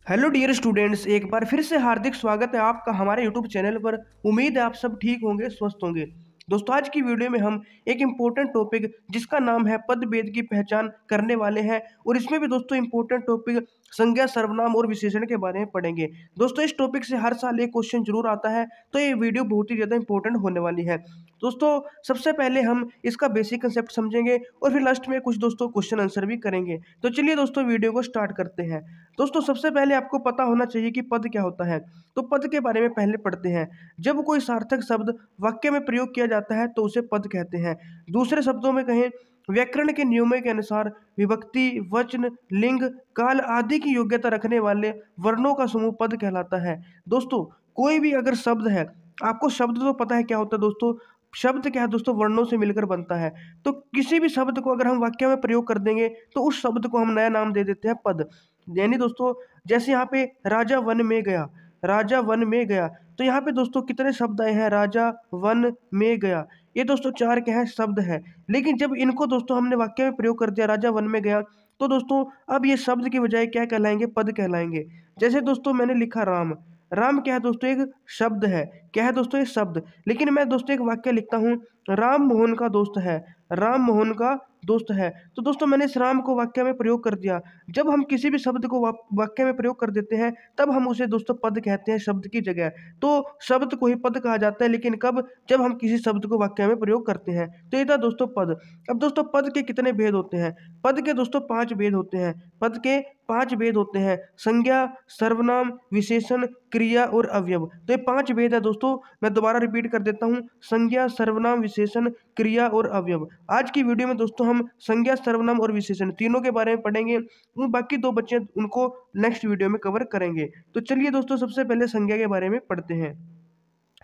Hello dear students, एक बार फिर से हार्दिक स्वागत है आपका हमारे यूट्यूब चैनल पर। उम्मीद है आप सब ठीक होंगे, स्वस्थ होंगे। दोस्तों, आज की वीडियो में हम एक इम्पोर्टेंट टॉपिक जिसका नाम है पद भेद की पहचान करने वाले हैं। और इसमें भी दोस्तों इम्पोर्टेंट टॉपिक संज्ञा, सर्वनाम और विशेषण के बारे में पढ़ेंगे। दोस्तों, इस टॉपिक से हर साल एक क्वेश्चन जरूर आता है, तो ये वीडियो बहुत ही ज़्यादा इंपॉर्टेंट होने वाली है। दोस्तों, सबसे पहले हम इसका बेसिक कंसेप्ट समझेंगे और फिर लास्ट में कुछ दोस्तों क्वेश्चन आंसर भी करेंगे। तो चलिए दोस्तों, वीडियो को स्टार्ट करते हैं। दोस्तों, सबसे पहले आपको पता होना चाहिए कि पद क्या होता है। तो पद के बारे में पहले पढ़ते हैं। जब कोई सार्थक शब्द वाक्य में प्रयोग किया जाता है तो उसे पद कहते हैं। दूसरे शब्दों में कहें, व्याकरण के नियमों के अनुसार विभक्ति, वचन, लिंग, काल आदि की योग्यता रखने वाले वर्णों का समूह पद कहलाता है। दोस्तों, कोई भी अगर शब्द है, आपको शब्द तो पता है क्या होता है दोस्तों। शब्द क्या है दोस्तों, वर्णों से मिलकर बनता है। तो किसी भी शब्द को अगर हम वाक्य में प्रयोग कर देंगे तो उस शब्द को हम नया नाम दे देते हैं पद। यानी दोस्तों, जैसे यहाँ पे राजा वन में गया, राजा वन में गया, तो यहाँ पे दोस्तों कितने शब्द आए हैं, राजा वन में गया। ये दोस्तों चार क्या है, शब्द है। लेकिन जब इनको दोस्तों हमने वाक्य में प्रयोग कर दिया, राजा वन में गया, तो दोस्तों अब ये शब्द की बजाय क्या कहलाएंगे, पद कहलाएंगे। जैसे दोस्तों मैंने लिखा राम। राम क्या है दोस्तों, एक शब्द है। क्या है दोस्तों, एक शब्द। लेकिन मैं दोस्तों एक वाक्य लिखता हूँ, राम मोहन का दोस्त है, राम मोहन का दोस्त है। तो दोस्तों मैंने इस राम को वाक्य में प्रयोग कर दिया। जब हम किसी भी शब्द को वाक्य में प्रयोग कर देते हैं तब हम उसे दोस्तों पद कहते हैं, शब्द की जगह। तो शब्द को ही पद कहा जाता है, लेकिन कब, जब हम किसी शब्द को वाक्य में प्रयोग करते हैं। तो ये था दोस्तों पद। अब दोस्तों पद के कितने भेद होते हैं। पद के दोस्तों 5 भेद होते हैं। पद के 5 भेद होते हैं। संज्ञा, सर्वनाम, विशेषण, क्रिया और अवयव। तो ये 5 भेद है दोस्तों। मैं दोबारा रिपीट कर देता हूँ, संज्ञा, सर्वनाम, विशेषण, क्रिया और अवयव। आज की वीडियो में दोस्तों हम संज्ञा, सर्वनाम और विशेषण तीनों के बारे में पढ़ेंगे। बाकी 2 बच्चे उनको नेक्स्ट वीडियो में कवर करेंगे। तो चलिए दोस्तों, सबसे पहले संज्ञा के बारे में पढ़ते हैं।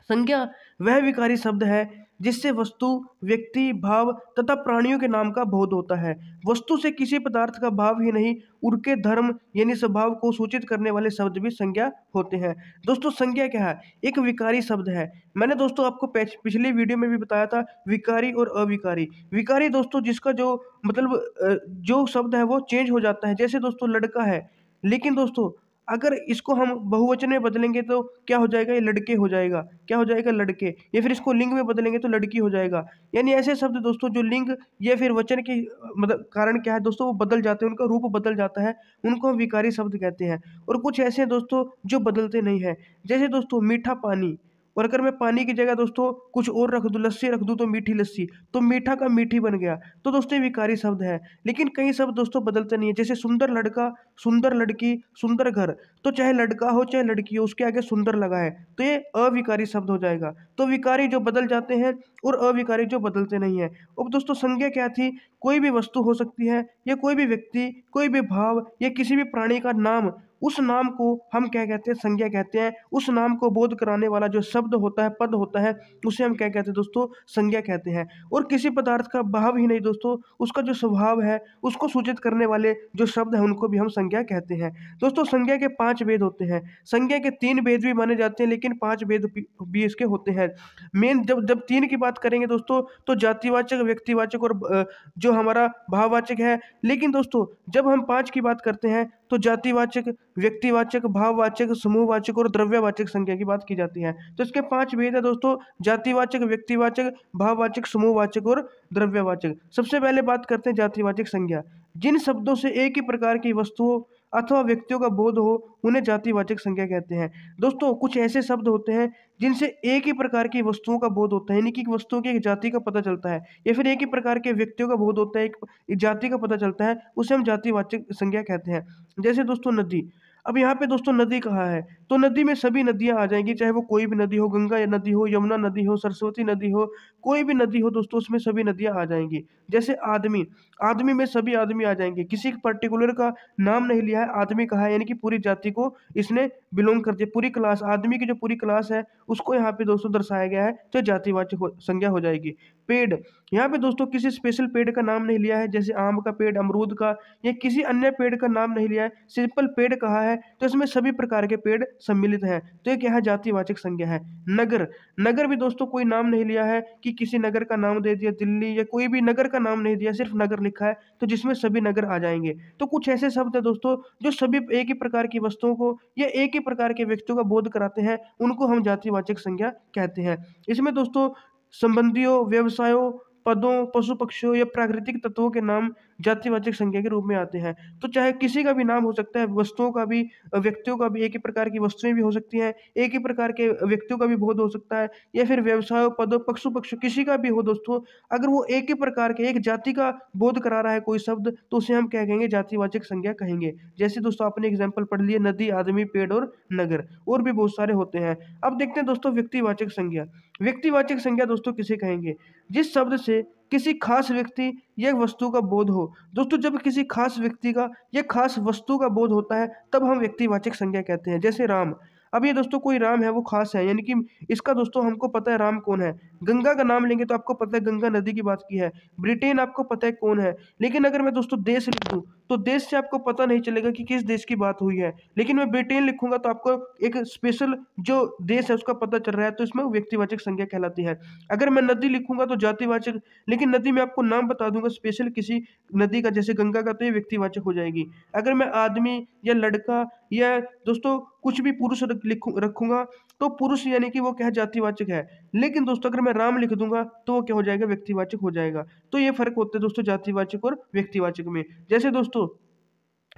संज्ञा वह विकारी शब्द है जिससे वस्तु, व्यक्ति, भाव तथा प्राणियों के नाम का बोध होता है। वस्तु से किसी पदार्थ का भाव ही नहीं, उनके धर्म यानी स्वभाव को सूचित करने वाले शब्द भी संज्ञा होते हैं। दोस्तों, संज्ञा क्या है, एक विकारी शब्द है। मैंने दोस्तों आपको पिछली वीडियो में भी बताया था, विकारी और अविकारी। विकारी दोस्तों जिसका जो मतलब जो शब्द है वो चेंज हो जाता है। जैसे दोस्तों लड़का है, लेकिन दोस्तों अगर इसको हम बहुवचन में बदलेंगे तो क्या हो जाएगा, ये लड़के हो जाएगा। क्या हो जाएगा, लड़के। या फिर इसको लिंग में बदलेंगे तो लड़की हो जाएगा। यानी ऐसे शब्द दोस्तों जो लिंग या फिर वचन के मतलब कारण क्या है दोस्तों, वो बदल जाते हैं, उनका रूप बदल जाता है, उनको हम विकारी शब्द कहते हैं। और कुछ ऐसे हैं दोस्तों जो बदलते नहीं हैं। जैसे दोस्तों मीठा पानी, और अगर मैं पानी की जगह दोस्तों कुछ और रख दूं, लस्सी रख दूं, तो मीठी लस्सी, तो मीठा का मीठी बन गया। तो दोस्तों ये विकारी शब्द है। लेकिन कई शब्द दोस्तों बदलते नहीं है। जैसे सुंदर लड़का, सुंदर लड़की, सुंदर घर, तो चाहे लड़का हो चाहे लड़की हो, उसके आगे सुंदर लगा है तो ये अविकारी शब्द हो जाएगा। तो विकारी जो बदल जाते हैं और अविकारी जो बदलते नहीं है। अब दोस्तों संज्ञा क्या थी, कोई भी वस्तु हो सकती है, या कोई भी व्यक्ति, कोई भी भाव, या किसी भी प्राणी का नाम। उस नाम को हम क्या कहते हैं, संज्ञा कहते हैं। उस नाम को बोध कराने वाला जो शब्द होता है, पद होता है, उसे हम क्या कहते हैं दोस्तों, संज्ञा कहते हैं। और किसी पदार्थ का भाव ही नहीं दोस्तों, उसका जो स्वभाव है उसको सूचित करने वाले जो शब्द है उनको भी हम संज्ञा कहते हैं। दोस्तों संज्ञा के 5 भेद होते हैं। संज्ञा के 3 भेद भी माने जाते हैं, लेकिन 5 भेद भी इसके होते हैं। मेन जब जब 3 की बात करेंगे दोस्तों तो जातिवाचक, व्यक्तिवाचक और जो हमारा भाववाचक है। लेकिन दोस्तों जब हम 5 की बात करते हैं तो जातिवाचक, व्यक्तिवाचक, भाववाचक, समूहवाचक और द्रव्यवाचक संज्ञा की बात की जाती है। तो इसके 5 भेद है दोस्तों, जातिवाचक, व्यक्तिवाचक, भाववाचक, समूहवाचक और द्रव्यवाचक। सबसे पहले बात करते हैं जातिवाचक संज्ञा। जिन शब्दों से एक ही प्रकार की वस्तुओं अथवा व्यक्तियों का बोध हो उन्हें जातिवाचक संज्ञा कहते हैं। दोस्तों कुछ ऐसे शब्द होते हैं जिनसे एक ही प्रकार की वस्तुओं का बोध होता है, यानी कि वस्तुओं की एक जाति का पता चलता है, या फिर एक ही प्रकार के व्यक्तियों का बोध होता है, एक जाति का पता चलता है, उसे हम जातिवाचक संज्ञा कहते हैं। जैसे दोस्तों नदी। अब यहाँ पे दोस्तों नदी कहाँ है, तो नदी में सभी नदियाँ आ जाएंगी, चाहे वो कोई भी नदी हो, गंगा नदी हो, यमुना नदी हो, सरस्वती नदी हो, कोई भी नदी हो दोस्तों, उसमें सभी नदियाँ आ जाएंगी। जैसे आदमी, आदमी में सभी आदमी आ जाएंगे। किसी पर्टिकुलर का नाम नहीं लिया है, आदमी कहा है, यानी कि पूरी जाति को इसने बिलोंग करती है। पूरी क्लास, आदमी की जो पूरी क्लास है उसको यहाँ पे दोस्तों दर्शाया गया है, तो जातिवाचक संज्ञा हो जाएगी। पेड़, यहाँ पे दोस्तों किसी स्पेशल पेड़ का नाम नहीं लिया है, जैसे आम का पेड़, अमरूद का या किसी अन्य पेड़ का नाम नहीं लिया है, सिंपल पेड़ कहा है, तो इसमें सभी प्रकार के पेड़ सम्मिलित हैं, तो ये क्या है, जातिवाचक संज्ञा है। नगर, नगर भी दोस्तों कोई नाम नहीं लिया है कि किसी नगर का नाम दे दिया, दिल्ली या कोई भी नगर का नाम नहीं दिया, सिर्फ नगर लिखा है, तो जिसमें सभी नगर आ जाएंगे। तो कुछ ऐसे शब्द है दोस्तों जो सभी एक ही प्रकार की वस्तुओं को या एक ही प्रकार के व्यक्तियों का बोध कराते हैं, उनको हम जातिवाचक संज्ञा कहते हैं। इसमें दोस्तों संबंधियों, व्यवसायों, पदों, पशु पक्षियों या प्राकृतिक तत्वों के नाम जातिवाचक संज्ञा के रूप में आते हैं। तो चाहे किसी का भी नाम हो सकता है, वस्तुओं का भी, व्यक्तियों का भी, एक ही प्रकार की वस्तुएं भी हो सकती हैं, एक ही प्रकार के व्यक्तियों का भी बोध हो सकता है, या फिर व्यवसायों, पदों, पशु पक्षी किसी का भी हो दोस्तों, अगर वो एक ही प्रकार के, एक जाति का बोध करा रहा है कोई शब्द, तो उसे हम क्या कहेंगे, जातिवाचक संज्ञा कहेंगे। जैसे दोस्तों आपने एग्जाम्पल पढ़ लिए, नदी, आदमी, पेड़ और नगर, और भी बहुत सारे होते हैं। अब देखते हैं दोस्तों व्यक्तिवाचक संज्ञा। व्यक्तिवाचक संज्ञा दोस्तों किसे कहेंगे, जिस शब्द से किसी खास व्यक्ति या वस्तु का बोध हो। दोस्तों जब किसी खास व्यक्ति का या खास वस्तु का बोध होता है, तब हम व्यक्तिवाचक संज्ञा कहते हैं। जैसे राम, अब ये दोस्तों कोई राम है, वो खास है, यानी कि इसका दोस्तों हमको पता है राम कौन है। गंगा का नाम लेंगे तो आपको पता है गंगा नदी की बात की है। ब्रिटेन आपको पता है कौन है। लेकिन अगर मैं दोस्तों देश लिख दूं, तो देश से आपको पता नहीं चलेगा कि किस देश की बात हुई है। लेकिन मैं ब्रिटेन लिखूंगा तो आपको एक स्पेशल जो देश है उसका पता चल रहा है, तो इसमें व्यक्तिवाचक संज्ञा कहलाती है। अगर मैं नदी लिखूंगा तो जातिवाचक, लेकिन नदी में आपको नाम बता दूंगा स्पेशल किसी नदी का, जैसे गंगा का, तो ये व्यक्तिवाचक हो जाएगी। अगर मैं आदमी या लड़का या दोस्तों कुछ भी पुरुष रखूंगा, तो पुरुष यानी कि वो क्या है, जातिवाचक है। लेकिन दोस्तों अगर मैं राम लिख दूंगा तो वो क्या हो जाएगा, व्यक्तिवाचक हो जाएगा। तो ये फर्क होता है दोस्तों जातिवाचक और व्यक्तिवाचक में। जैसे दोस्तों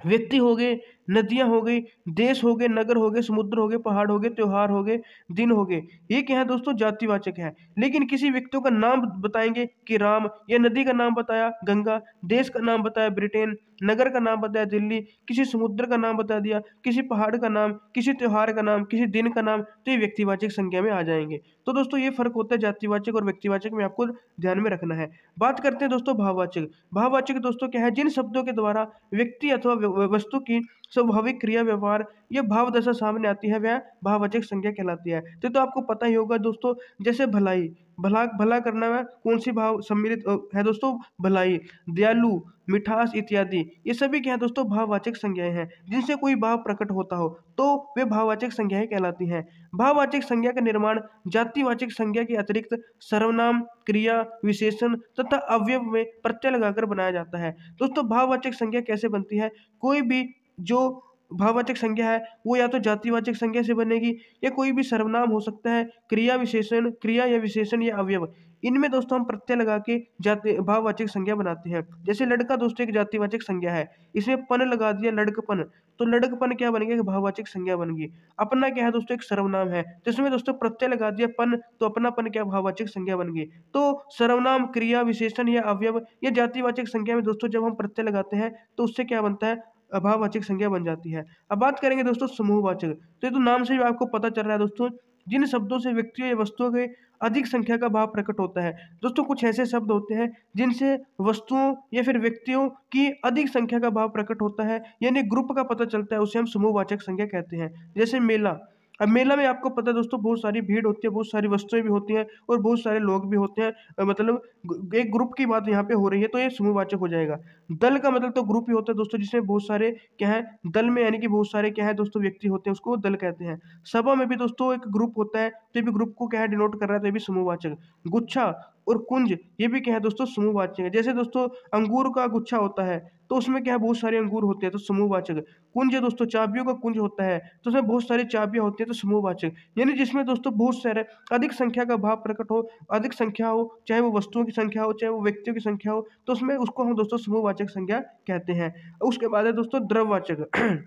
व्यक्ति हो गए, नदियां हो गई, देश हो गए, नगर हो गए, समुद्र हो गए, पहाड़ हो गए, त्योहार हो गए, दिन हो गए, ये क्या है दोस्तों, जातिवाचक है। लेकिन किसी व्यक्तियों का नाम बताएंगे कि राम, या नदी का नाम बताया गंगा, देश का नाम बताया ब्रिटेन, नगर का नाम बताया दिल्ली, किसी समुद्र का नाम बता दिया, किसी पहाड़ का नाम, किसी त्योहार का नाम, किसी दिन का नाम, तो ये व्यक्तिवाचक संज्ञा में आ जाएंगे। तो दोस्तों ये फर्क होता है जातिवाचक और व्यक्तिवाचक में, आपको ध्यान में रखना है। बात करते हैं दोस्तों भाववाचक। भाववाचक दोस्तों क्या है, जिन शब्दों के द्वारा व्यक्ति अथवा वस्तु की स्वाभाविक क्रिया, व्यवहार या भाव दशा सामने आती है, वह भाववाचक संज्ञा कहलाती है। तो आपको पता ही होगा दोस्तों, जैसे भलाई, भला भला करना में कौन सी भाव सम्मिलित है दोस्तों, भलाई, दयालु, मिठास इत्यादि, ये सभी क्या है दोस्तों, भाववाचक संज्ञाएं हैं। जिनसे कोई भाव प्रकट होता हो तो वे भाववाचक संज्ञाएं कहलाती हैं। भाववाचक संज्ञा का निर्माण जातिवाचक संज्ञा के अतिरिक्त सर्वनाम, क्रिया, विशेषण तथा अवयव में प्रत्यय लगाकर बनाया जाता है। दोस्तों भाववाचक संज्ञा कैसे बनती है, कोई भी जो भाववाचक संज्ञा है वो या तो जातिवाचक संज्ञा से बनेगी, या कोई भी सर्वनाम हो सकता है, क्रिया विशेषण, क्रिया या विशेषण या अवयव, इनमें दोस्तों हम प्रत्यय लगा के जाति भाववाचक संज्ञा बनाते हैं। जैसे लड़का दोस्तों एक जातिवाचक संज्ञा है, इसमें पन लगा दिया, लड़कपन, तो लड़कपन क्या बन गया, भाववाचक संज्ञा बन गई। अपना क्या है दोस्तों, एक सर्वनाम है, जिसमें दोस्तों प्रत्यय लगा दिया पन, तो अपनापन क्या, भाववाचक संज्ञा बन गई। तो सर्वनाम, क्रिया, विशेषण या अवयव या जातिवाचक संज्ञा में दोस्तों जब हम प्रत्यय लगाते हैं तो उससे क्या बनता है, अभाववाचक संज्ञा बन जाती है। अब बात करेंगे दोस्तों समूहवाचक। तो ये तो नाम से भी आपको पता चल रहा है दोस्तों, जिन शब्दों से व्यक्तियों या वस्तुओं के अधिक संख्या का भाव प्रकट होता है। दोस्तों कुछ ऐसे शब्द होते हैं जिनसे वस्तुओं या फिर व्यक्तियों की अधिक संख्या का भाव प्रकट होता है, यानी ग्रुप का पता चलता है, उसे हम समूहवाचक संज्ञा कहते हैं। जैसे मेला, अब मेला में आपको पता है दोस्तों बहुत सारी भीड़ होती है, बहुत सारी वस्तुएं भी होती हैं और बहुत सारे लोग भी होते हैं, मतलब एक ग्रुप की बात यहाँ पे हो रही है, तो ये समूहवाचक हो जाएगा। दल का मतलब तो ग्रुप ही होता है दोस्तों, जिसमें बहुत सारे क्या है, दल में यानी कि बहुत सारे क्या है दोस्तों व्यक्ति होते हैं, उसको दल कहते हैं। सभा में भी दोस्तों एक ग्रुप होता है, तो ये भी ग्रुप को क्या है, डिनोट कर रहा है, तो ये भी समूहवाचक। गुच्छा और कुंज, ये भी क्या है दोस्तों, समूहवाचक है। जैसे दोस्तों अंगूर का गुच्छा होता है, तो उसमें क्या है, बहुत सारे अंगूर होते हैं, तो समूहवाचक। कुंज दोस्तों चाबियों का कुंज होता है, तो उसमें बहुत सारी चाबियां होती है, तो समूहवाचक। यानी जिसमें दोस्तों बहुत सारे अधिक संख्या का भाव प्रकट हो, अधिक संख्या हो, चाहे वो वस्तुओं की संख्या हो, चाहे वो व्यक्तियों की संख्या हो, तो उसमें उसको हम दोस्तों समूहवाचक संज्ञा कहते हैं। उसके बाद है दोस्तों द्रववाचक।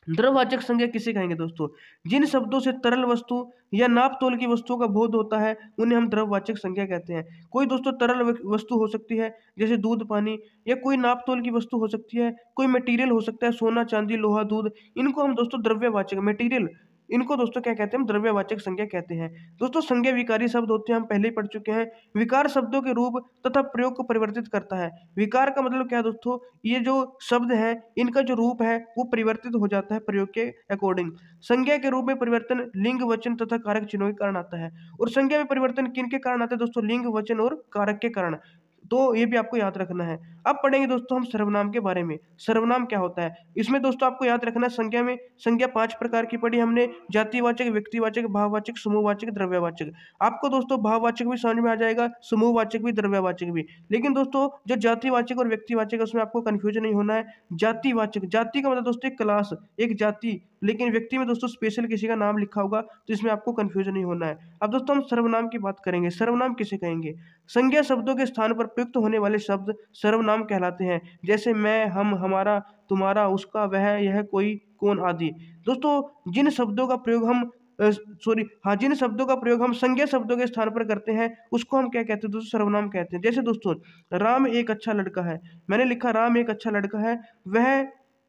द्रववाचक संज्ञा किसे कहेंगे दोस्तों, जिन शब्दों से तरल वस्तु या नाप तोल की वस्तुओं का बोध होता है, उन्हें हम द्रववाचक संज्ञा कहते हैं। कोई दोस्तों तरल वस्तु हो सकती है, जैसे दूध, पानी, या कोई नाप तोल की वस्तु हो सकती है, कोई मटेरियल हो सकता है, सोना, चांदी, लोहा, दूध, इनको हम दोस्तों द्रव्यवाचक, मटेरियल इनको दोस्तों क्या कहते हैं, हम द्रव्यवाचक संज्ञा कहते हैं। दोस्तों संज्ञा विकारी शब्द होते हैं, हम पहले ही पढ़ चुके हैं। विकार शब्दों के रूप तथा प्रयोग को परिवर्तित करता है। विकार का मतलब क्या है दोस्तों, ये जो शब्द है इनका जो रूप है वो परिवर्तित हो जाता है प्रयोग के अकॉर्डिंग। संज्ञा के रूप में परिवर्तन लिंग वचन तथा कारक चिन्हों के कारण आता है। और संज्ञा में परिवर्तन किन के कारण आता है दोस्तों, लिंग वचन और कारक के कारण। तो ये भी आपको याद रखना है। अब पढ़ेंगे दोस्तों हम सर्वनाम के बारे में। सर्वनाम क्या होता है, इसमें दोस्तों आपको याद रखना है, संज्ञा में संज्ञा 5 प्रकार की पढ़ी हमने, जातिवाचक, व्यक्तिवाचक, भाववाचक, समूहवाचक, द्रव्यवाचक। आपको दोस्तों भाववाचक भी समझ में आ जाएगा, समूहवाचक भी, द्रव्यवाचक भी। लेकिन दोस्तों जो जातिवाचक और व्यक्तिवाचक है उसमें आपको कंफ्यूजन नहीं होना है। जातिवाचक, जाति का मतलब दोस्तों एक क्लास, एक जाति, लेकिन व्यक्ति में दोस्तों स्पेशल किसी का नाम लिखा होगा, तो इसमें आपको कंफ्यूजन नहीं होना है। अब दोस्तों हम सर्वनाम की बात करेंगे। सर्वनाम किसे कहेंगे, संज्ञा शब्दों के स्थान पर प्रयुक्त होने वाले शब्द सर्वनाम कहलाते हैं। जैसे मैं, हम, हमारा, तुम्हारा, उसका, वह, यह, कोई, कौन आदि। दोस्तों जिन शब्दों का प्रयोग हम जिन शब्दों का प्रयोग हम संज्ञा शब्दों के स्थान पर करते हैं उसको हम क्या कहते हैं दोस्तों, सर्वनाम कहते हैं। जैसे दोस्तों राम एक अच्छा लड़का है, मैंने लिखा राम एक अच्छा लड़का है,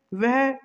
वह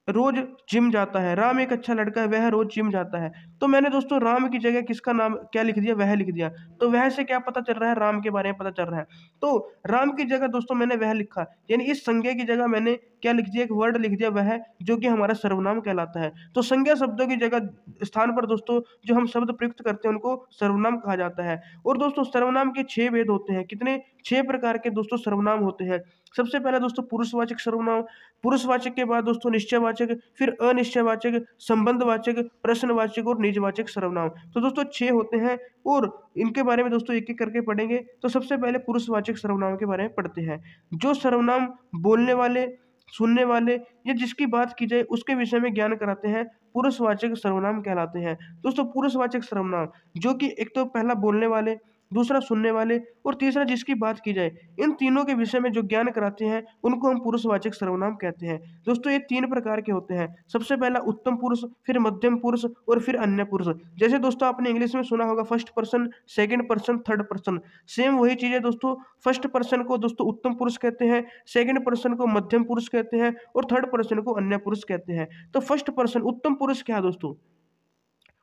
रोज जिम जाता है। राम एक अच्छा लड़का है, वह रोज जिम जाता है। तो मैंने दोस्तों राम की जगह किसका नाम क्या लिख दिया, वह लिख दिया। तो वह से क्या पता चल रहा है, राम के बारे में पता चल रहा है। तो राम की जगह दोस्तों मैंने वह लिखा, यानी इस संज्ञा की जगह मैंने क्या लिख दिया, एक वर्ड लिख दिया वह, जो कि हमारा सर्वनाम कहलाता है। तो संज्ञा शब्दों की जगह स्थान पर दोस्तों जो हम शब्द प्रयुक्त करते हैं उनको सर्वनाम कहा जाता है। और दोस्तों सर्वनाम के 6 भेद होते हैं। कितने, 6 प्रकार के दोस्तों सर्वनाम होते हैं। सबसे पहले दोस्तों पुरुषवाचक सर्वनाम, पुरुषवाचक के बाद दोस्तों निश्चयवाचक, फिर अनिश्चयवाचक, संबंधवाचक, प्रश्नवाचक और निजवाचक सर्वनाम। तो दोस्तों 6 होते हैं और इनके बारे में दोस्तों एक एक करके पढ़ेंगे। तो सबसे पहले पुरुषवाचक सर्वनाम के बारे में पढ़ते हैं। जो सर्वनाम बोलने वाले, सुनने वाले या जिसकी बात की जाए उसके विषय में ज्ञान कराते हैं, पुरुषवाचक सर्वनाम कहलाते हैं। दोस्तों पुरुषवाचक सर्वनाम जो कि एक तो पहला बोलने वाले, दूसरा सुनने वाले और तीसरा जिसकी बात की जाए, इन तीनों के विषय में जो ज्ञान कराते हैं उनको हम पुरुषवाचक सर्वनाम कहते हैं। दोस्तों ये 3 प्रकार के होते हैं। सबसे पहला उत्तम पुरुष, फिर मध्यम पुरुष और फिर अन्य पुरुष। जैसे दोस्तों आपने इंग्लिश में सुना होगा first person, second person, third person. Same वही चीज़ है दोस्तों। फर्स्ट पर्सन को दोस्तों उत्तम पुरुष कहते हैं, सेकंड पर्सन को मध्यम पुरुष कहते हैं और थर्ड पर्सन को अन्य पुरुष कहते हैं। तो फर्स्ट पर्सन उत्तम पुरुष क्या है दोस्तों,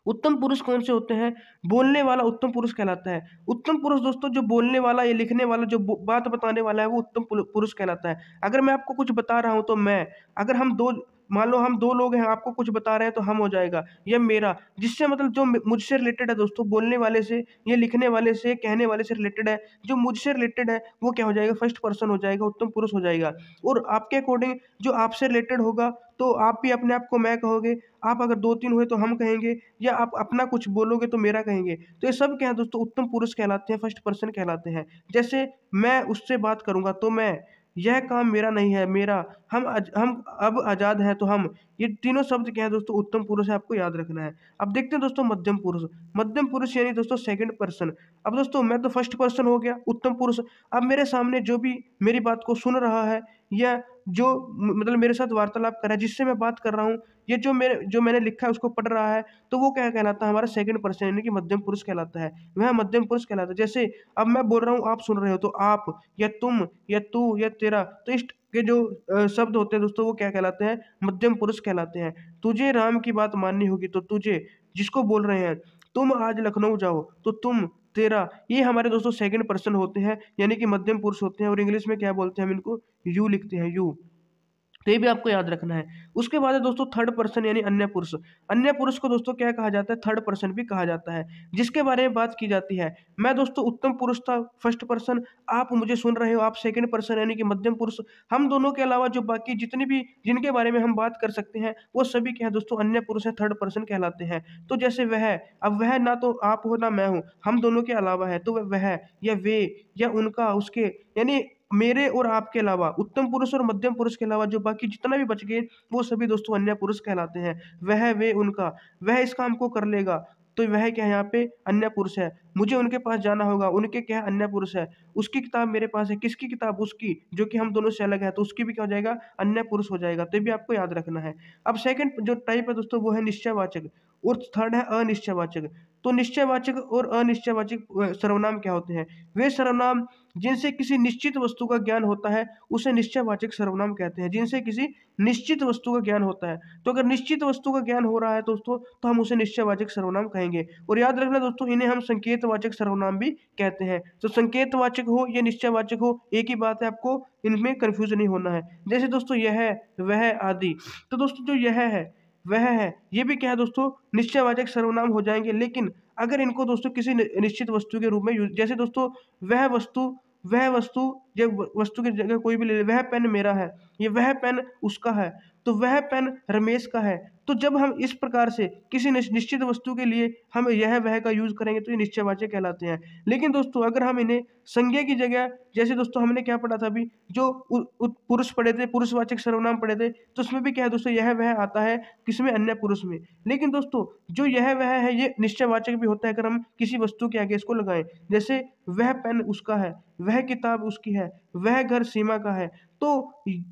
उत्तम पुरुष कौन से होते हैं, बोलने वाला उत्तम पुरुष कहलाता है। उत्तम पुरुष दोस्तों जो बोलने वाला या लिखने वाला, जो बात बताने वाला है वो उत्तम पुरुष कहलाता है। अगर मैं आपको कुछ बता रहा हूं तो मैं, अगर हम दो, मान लो हम 2 लोग हैं, आपको कुछ बता रहे हैं तो हम हो जाएगा, या मेरा, जिससे मतलब जो मुझसे रिलेटेड है दोस्तों, बोलने वाले से, ये लिखने वाले से, कहने वाले से रिलेटेड है, जो मुझसे रिलेटेड है वो क्या हो जाएगा, फर्स्ट पर्सन हो जाएगा, उत्तम पुरुष हो जाएगा। और आपके अकॉर्डिंग जो आपसे रिलेटेड होगा तो आप भी अपने आप को मैं कहोगे, आप अगर 2-3 हुए तो हम कहेंगे, या आप अपना कुछ बोलोगे तो मेरा कहेंगे। तो ये सब क्या है दोस्तों, उत्तम पुरुष कहलाते हैं, फर्स्ट पर्सन कहलाते हैं। जैसे मैं उससे बात करूंगा तो मैं, यह काम मेरा नहीं है, मेरा, हम अब आज़ाद हैं तो हम, ये तीनों शब्द क्या है दोस्तों, उत्तम पुरुष है, आपको याद रखना है। अब देखते हैं दोस्तों मध्यम पुरुष। मध्यम पुरुष यानी दोस्तों सेकंड पर्सन। अब दोस्तों मैं तो फर्स्ट पर्सन हो गया, उत्तम पुरुष। अब मेरे सामने जो भी मेरी बात को सुन रहा है, या जो मतलब मेरे साथ वार्तालाप कर रहा है, जिससे मैं बात कर रहा हूँ, ये जो मैंने लिखा है उसको पढ़ रहा है, तो वो क्या कहलाता है, हमारा सेकंड पर्सन यानी कि मध्यम पुरुष कहलाता है। वह मध्यम पुरुष कहलाता है। जैसे अब मैं बोल रहा हूँ, आप सुन रहे हो, तो आप या तुम या तू या तेरा, तो इस के जो शब्द होते हैं दोस्तों वो क्या कहलाते हैं, मध्यम पुरुष कहलाते हैं। तुझे राम की बात माननी होगी, तो तुझे, जिसको बोल रहे हैं, तुम आज लखनऊ जाओ, तो तुम, तेरा, ये हमारे दोस्तों सेकंड पर्सन होते हैं, यानी कि मध्यम पुरुष होते हैं। और इंग्लिश में क्या बोलते हैं, हम इनको यू लिखते हैं, यू। तो ये भी आपको याद रखना है। उसके बाद है दोस्तों थर्ड पर्सन यानी अन्य पुरुष। अन्य पुरुष को दोस्तों क्या कहा जाता है, थर्ड पर्सन भी कहा जाता है, जिसके बारे में बात की जाती है। मैं दोस्तों उत्तम पुरुष था, फर्स्ट पर्सन, आप मुझे सुन रहे हो, आप सेकंड पर्सन यानी कि मध्यम पुरुष। हम दोनों के अलावा जो बाकी जितने भी जिनके बारे में हम बात कर सकते हैं वो सभी क्या है दोस्तों, अन्य पुरुष है, थर्ड पर्सन कहलाते हैं। तो जैसे वह, अब वह ना तो आप हो ना मैं हूँ, हम दोनों के अलावा है, तो वह या वे या उनका, उसके, यानी मेरे और आपके अलावा, उत्तम पुरुष और मध्यम पुरुष के अलावा जो बाकी जितना भी बच गए वो सभी दोस्तों अन्य पुरुष कहलाते हैं। वह, वे, उनका, वह इस काम को कर लेगा, तो वह क्या है, यहाँ पे अन्य पुरुष है। मुझे उनके पास जाना होगा, उनके क्या है, अन्य पुरुष है। उसकी किताब मेरे पास है, किसकी किताब, उसकी, जो कि हम दोनों से अलग है, तो उसकी भी क्या हो जाएगा, अन्य पुरुष हो जाएगा। तो ये भी आपको याद रखना है। अब सेकंड जो टाइप है दोस्तों वो है निश्चयवाचक, और थर्ड है अनिश्चयवाचक। तो निश्चयवाचक और अनिश्चयवाचक सर्वनाम क्या होते हैं? वे सर्वनाम जिनसे किसी निश्चित वस्तु का ज्ञान होता है उसे निश्चयवाचक सर्वनाम कहते हैं। जिनसे किसी निश्चित वस्तु का ज्ञान होता है, तो अगर निश्चित वस्तु का ज्ञान हो रहा है दोस्तों, तो हम उसे निश्चयवाचक सर्वनाम कहेंगे। और याद रखना दोस्तों, इन्हें हम संकेतवाचक सर्वनाम भी कहते हैं। तो संकेतवाचक हो या निश्चयवाचक हो, एक ही बात है, आपको इनमें कंफ्यूज नहीं होना है। जैसे दोस्तों यह, वह आदि। तो दोस्तों जो यह है, वह है, ये भी क्या है दोस्तों, निश्चयवाचक सर्वनाम हो जाएंगे। लेकिन अगर इनको दोस्तों किसी निश्चित वस्तु के रूप में जैसे दोस्तों वह वस्तु, जब वस्तु की जगह कोई भी ले ले, वह पेन मेरा है, ये वह पेन उसका है, तो वह पेन रमेश का है। तो जब हम इस प्रकार से किसी निश्चित वस्तु के लिए हम यह वह का यूज करेंगे तो ये निश्चयवाचक कहलाते हैं। लेकिन दोस्तों अगर हम इन्हें संज्ञा की जगह, जैसे दोस्तों हमने क्या पढ़ा था अभी, जो पुरुष पढ़े थे, पुरुषवाचक सर्वनाम पढ़े थे, तो उसमें भी क्या है दोस्तों, यह वह आता है किसमें, अन्य पुरुष में। लेकिन दोस्तों जो यह वह है ये निश्चयवाचक भी होता है अगर हम किसी वस्तु के आगे इसको लगाएं। जैसे वह पेन उसका है, वह किताब उसकी है, वह घर सीमा का है, तो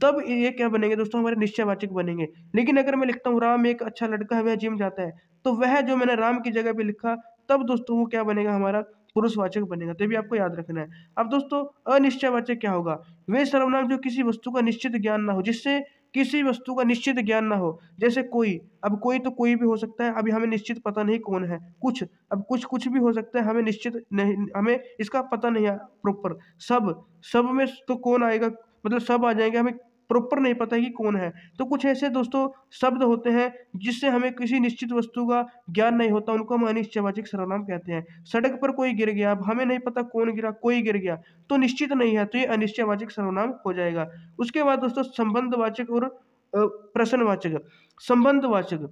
तब ये क्या बनेंगे दोस्तों, हमारे निश्चयवाचक बनेंगे। लेकिन अगर मैं लिखता हूँ राम एक अच्छा लड़का है, वह जिम जाता है, तो वह जो मैंने राम की जगह पे लिखा, तब दोस्तों वो क्या बनेगा, हमारा पुरुषवाचक बनेगा। तो ये भी आपको याद रखना है। अब दोस्तों अनिश्चयवाचक क्या होगा? वे सर्वनाम जो किसी वस्तु का निश्चित ज्ञान ना हो, जिससे किसी वस्तु का निश्चित ज्ञान ना हो। जैसे कोई, अब कोई तो कोई भी हो सकता है, अभी हमें निश्चित पता नहीं कौन है। कुछ, अब कुछ भी हो सकता है, हमें निश्चित नहीं, हमें इसका पता नहीं है प्रॉपर। सब में तो कौन आएगा, मतलब सब आ जाएंगे, हमें प्रॉपर नहीं पता है कि कौन है। तो कुछ ऐसे दोस्तों शब्द होते हैं जिससे हमें किसी निश्चित वस्तु का ज्ञान नहीं होता, उनको हम अनिश्चयवाचक सर्वनाम कहते हैं। सड़क पर कोई गिर गया, अब हमें नहीं पता कौन गिरा, कोई गिर गया, तो निश्चित नहीं है, तो ये अनिश्चयवाचक सर्वनाम हो जाएगा। उसके बाद दोस्तों संबंधवाचक और प्रश्नवाचक। संबंधवाचक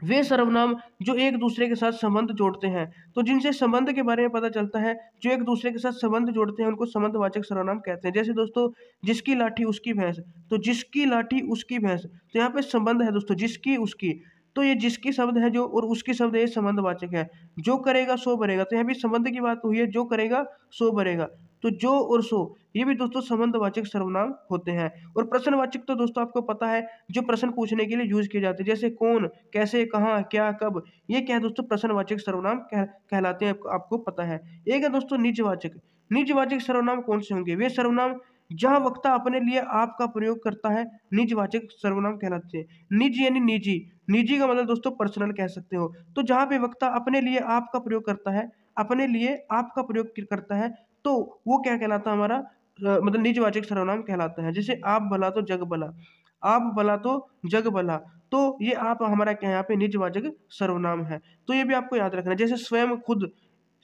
वे सर्वनाम जो एक दूसरे के साथ संबंध जोड़ते हैं, तो जिनसे संबंध के बारे में पता चलता है, जो एक दूसरे के साथ संबंध जोड़ते हैं, उनको संबंधवाचक सर्वनाम कहते हैं। जैसे दोस्तों जिसकी लाठी उसकी भैंस, तो जिसकी लाठी उसकी भैंस, तो यहाँ पे संबंध है दोस्तों, जिसकी उसकी, तो ये जिसकी शब्द है जो, और उसकी शब्द है, ये संबंधवाचक है। जो करेगा सो भरेगा, तो यहाँ भी संबंध की बात हुई है, जो करेगा सो भरेगा, तो जो और सो ये भी दोस्तों संबंधवाचक सर्वनाम होते हैं। और प्रश्नवाचक तो दोस्तों आपको पता है, जो प्रश्न पूछने के लिए यूज किए जाते हैं, जैसे कौन, कैसे, कहाँ, क्या, कब, ये क्या है दोस्तों, प्रश्नवाचक सर्वनाम कहलाते हैं, आपको पता है। एक है दोस्तों निजवाचक। निजवाचक सर्वनाम कौन से होंगे? वे सर्वनाम जहां वक्ता अपने लिए आप का प्रयोग करता है, निजवाचक सर्वनाम कहलाते हैं। निज यानी निजी, निजी का मतलब दोस्तों पर्सनल कह सकते हो। तो जहां पे वक्ता अपने लिए आप का प्रयोग करता है, अपने लिए आप का प्रयोग करता है, तो वो क्या कहलाता है, हमारा मतलब निजवाचक सर्वनाम कहलाता है। जैसे आप भला तो जग भला, आप भला तो जग भला, तो ये आप हमारा क्या है, यहाँ पे निजवाचक सर्वनाम है। तो ये भी आपको याद रखना है। जैसे स्वयं, खुद,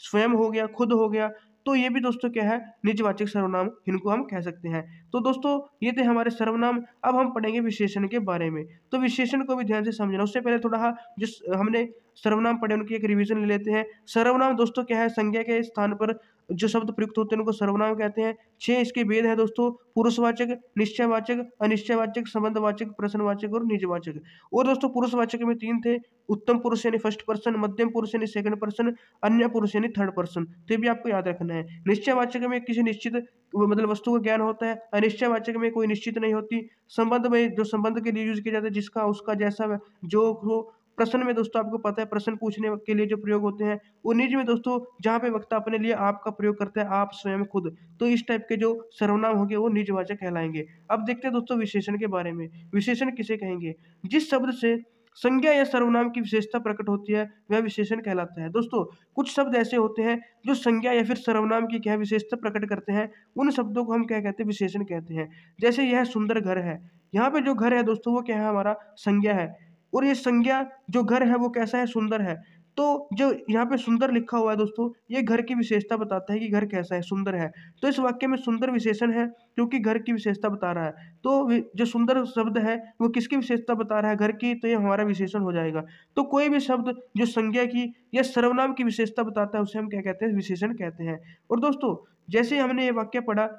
स्वयं हो गया, खुद हो गया, तो ये भी दोस्तों क्या है, निजवाचक सर्वनाम, इनको हम कह सकते हैं। तो दोस्तों ये थे हमारे सर्वनाम। अब हम पढ़ेंगे विशेषण के बारे में। तो विशेषण को भी ध्यान से समझना। उससे पहले थोड़ा जिस हमने सर्वनाम पढ़े उनकी एक रिवीजन ले लेते हैं। सर्वनाम दोस्तों क्या है, संज्ञा के स्थान पर जो शब्द प्रयुक्त होते हैं उनको सर्वनाम कहते हैं। 6 इसके भेद है दोस्तों, पुरुषवाचक, निश्चयवाचक, अनिश्चयवाचक, संबंधवाचक, प्रश्नवाचक और निजवाचक। और दोस्तों पुरुषवाचक में 3 थे, उत्तम पुरुष यानी फर्स्ट पर्सन, मध्यम पुरुष यानी सेकंड पर्सन, अन्य पुरुष यानी थर्ड पर्सन। तो ये भी आपको याद रखना है। निश्चयवाचक में किसी निश्चित मतलब वस्तु का ज्ञान होता है, अनिश्चयवाचक में कोई निश्चित नहीं होती। संबंध में जो संबंध के लिए यूज किया जाता है, जिसका, उसका, जैसा, जो हो। प्रश्न में दोस्तों आपको पता है, प्रश्न पूछने के लिए जो प्रयोग होते हैं। और निज में दोस्तों जहाँ पे वक्ता अपने लिए आप का प्रयोग करता है, आप, स्वयं, खुद, तो इस टाइप के जो सर्वनाम होंगे वो निजवाचक कहलाएंगे। अब देखते हैं दोस्तों विशेषण के बारे में। विशेषण किसे कहेंगे? जिस शब्द से संज्ञा या सर्वनाम की विशेषता प्रकट होती है वह विशेषण कहलाता है। दोस्तों कुछ शब्द ऐसे होते हैं जो संज्ञा या फिर सर्वनाम की क्या विशेषता प्रकट करते हैं, उन शब्दों को हम क्या कहते हैं, विशेषण कहते हैं। जैसे यह सुंदर घर है, यहाँ पे जो घर है दोस्तों वो क्या है, हमारा संज्ञा है। और ये संज्ञा जो घर है वो कैसा है, सुंदर है। तो जो यहाँ पे सुंदर लिखा हुआ है दोस्तों, ये घर की विशेषता बताता है कि घर कैसा है, सुंदर है। तो इस वाक्य में सुंदर विशेषण है क्योंकि घर की विशेषता बता रहा है। तो जो सुंदर शब्द है वो किसकी विशेषता बता रहा है, घर की, तो ये हमारा विशेषण हो जाएगा। तो कोई भी शब्द जो संज्ञा की या सर्वनाम की विशेषता बताता है उसे हम क्या कहते हैं, विशेषण कहते हैं। और दोस्तों जैसे हमने ये वाक्य पढ़ा,